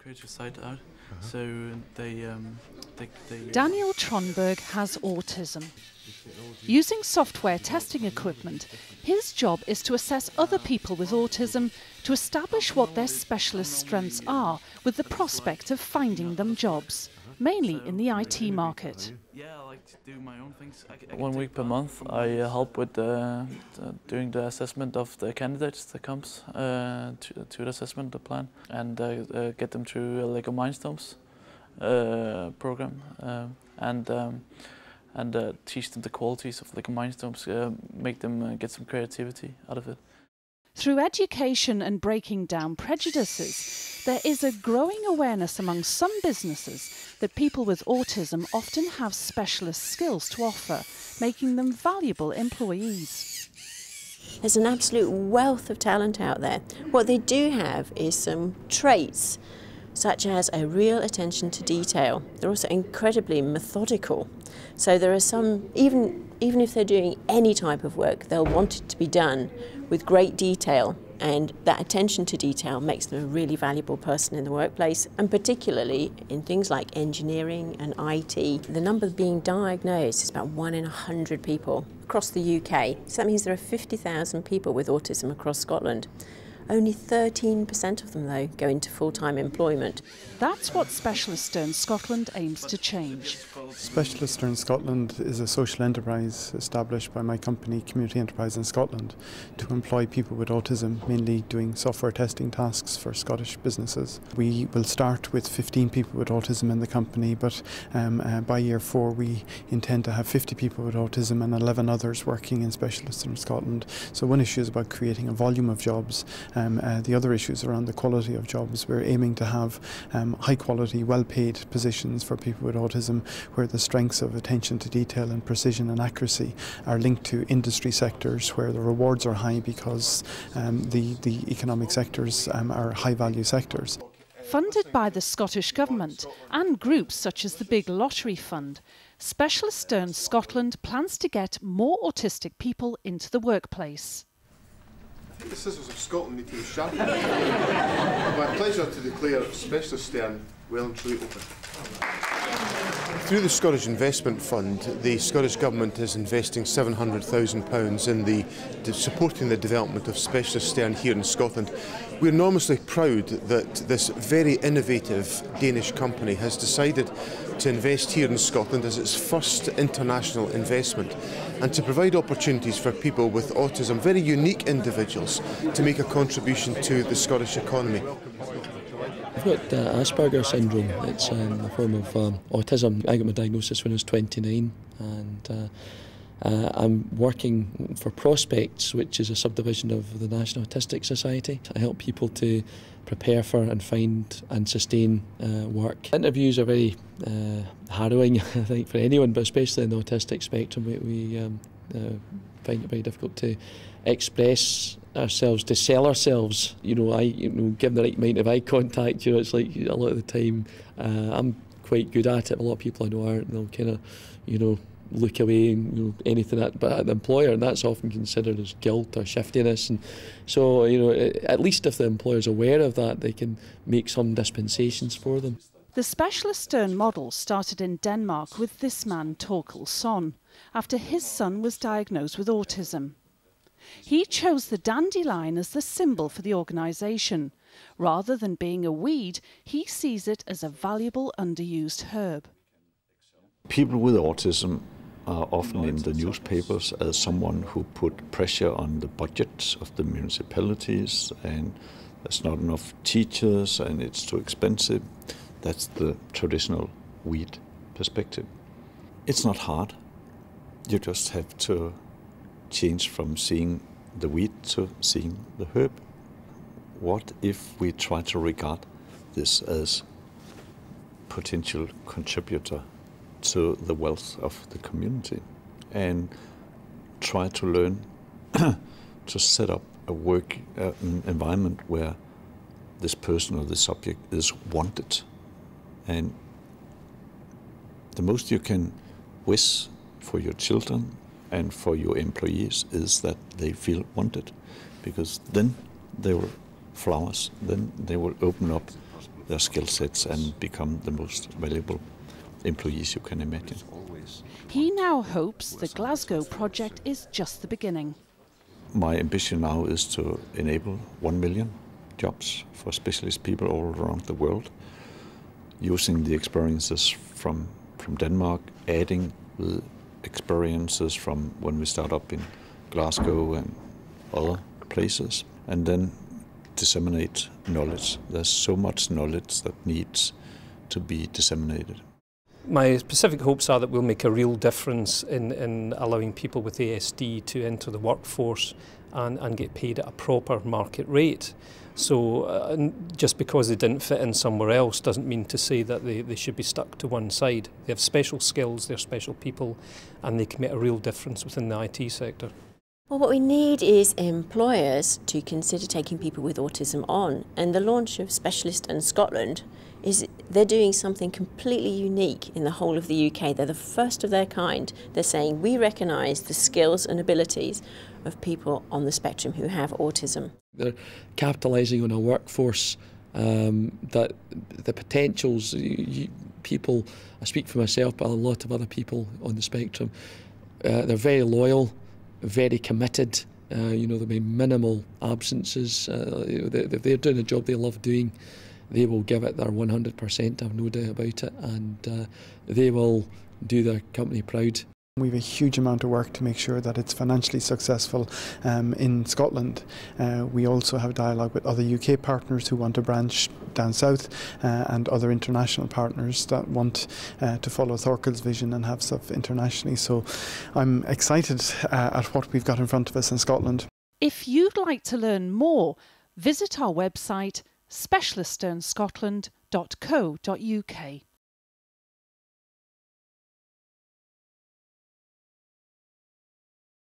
creative side out. So they Daniel Tronberg has autism. Using software testing equipment, his job is to assess other people with autism to establish what their specialist strengths are, with the prospect of finding them jobs, mainly in the IT market. Yeah, I like to do my own things. 1 week per month I help with doing the assessment of the candidates that comes to the assessment plan, and get them through a Lego Mindstorms program, and teach them the qualities of Lego Mindstorms, make them get some creativity out of it. Through education and breaking down prejudices, there is a growing awareness among some businesses that people with autism often have specialist skills to offer, making them valuable employees. There's an absolute wealth of talent out there. What they do have is some traits, such as a real attention to detail. They're also incredibly methodical. So there are some, even if they're doing any type of work, they'll want it to be done with great detail, and that attention to detail makes them a really valuable person in the workplace, and particularly in things like engineering and IT. The number being diagnosed is about 1 in 100 people across the UK. So that means there are 50,000 people with autism across Scotland. Only 13% of them, though, go into full-time employment. That's what Specialisterne Scotland aims to change. Specialisterne Scotland is a social enterprise established by my company, Community Enterprise in Scotland, to employ people with autism, mainly doing software testing tasks for Scottish businesses. We will start with 15 people with autism in the company, but by year 4 we intend to have 50 people with autism and 11 others working in Specialisterne Scotland. So one issue is about creating a volume of jobs. The other issues around the quality of jobs. We're aiming to have high quality, well-paid positions for people with autism, where the strengths of attention to detail and precision and accuracy are linked to industry sectors where the rewards are high, because the economic sectors are high-value sectors. Funded by the Scottish Government and groups such as the Big Lottery Fund, Specialisterne Scotland plans to get more autistic people into the workplace. I think the Scissors of Scotland need to be sharpened. It's my pleasure to declare Specialisterne well and truly open. Through the Scottish Investment Fund, the Scottish Government is investing £700,000 in supporting the development of Specialisterne here in Scotland. We're enormously proud that this very innovative Danish company has decided to invest here in Scotland as its first international investment, and to provide opportunities for people with autism, very unique individuals, to make a contribution to the Scottish economy. I've got Asperger's syndrome. It's in the form of autism. I got my diagnosis when I was 29, and I'm working for Prospects, which is a subdivision of the National Autistic Society. I help people to prepare for and find and sustain work. Interviews are very harrowing, I think, for anyone, but especially in the autistic spectrum. We find it very difficult to express ourselves, to sell ourselves. Given the right amount of eye contact, it's like a lot of the time I'm quite good at it. A lot of people I know aren't. They'll kind of, look away and anything but at the employer, and that's often considered as guilt or shiftiness. And so, at least if the employer's aware of that, they can make some dispensations for them. The Specialisterne model started in Denmark with this man, Torkel Son, after his son was diagnosed with autism. He chose the dandelion as the symbol for the organisation. Rather than being a weed, he sees it as a valuable underused herb. People with autism are often in the newspapers as someone who put pressure on the budgets of the municipalities, and there's not enough teachers and it's too expensive. That's the traditional weed perspective. It's not hard. You just have to change from seeing the weed to seeing the herb. What if we try to regard this as potential contributor to the wealth of the community, and try to learn to set up a work environment where this person or this subject is wanted. And the most you can wish for your children and for your employees is that they feel wanted, because then they will flourish, then they will open up their skill sets and become the most valuable employees you can imagine. He now hopes the Glasgow project is just the beginning. My ambition now is to enable 1 million jobs for specialist people all around the world, using the experiences from Denmark, adding the experiences from when we start up in Glasgow and other places, and then disseminate knowledge. There's so much knowledge that needs to be disseminated. My specific hopes are that we'll make a real difference in allowing people with ASD to enter the workforce and get paid at a proper market rate. So just because they didn't fit in somewhere else doesn't mean to say that they should be stuck to one side. They have special skills, they're special people, and they can make a real difference within the IT sector. Well, what we need is employers to consider taking people with autism on, and the launch of Specialisterne Scotland is they're doing something completely unique in the whole of the UK. They're the first of their kind. They're saying we recognise the skills and abilities of people on the spectrum who have autism. They're capitalising on a workforce that the potentials, people, I speak for myself, but a lot of other people on the spectrum, they're very loyal, very committed. There'll be minimal absences. If they're doing a job they love doing, they will give it their 100%, I've no doubt about it, and they will do their company proud. We have a huge amount of work to make sure that it's financially successful in Scotland. We also have dialogue with other UK partners who want to branch down south and other international partners that want to follow Thorkel's vision and have stuff internationally. So I'm excited at what we've got in front of us in Scotland. If you'd like to learn more, visit our website specialisternscotland.co.uk.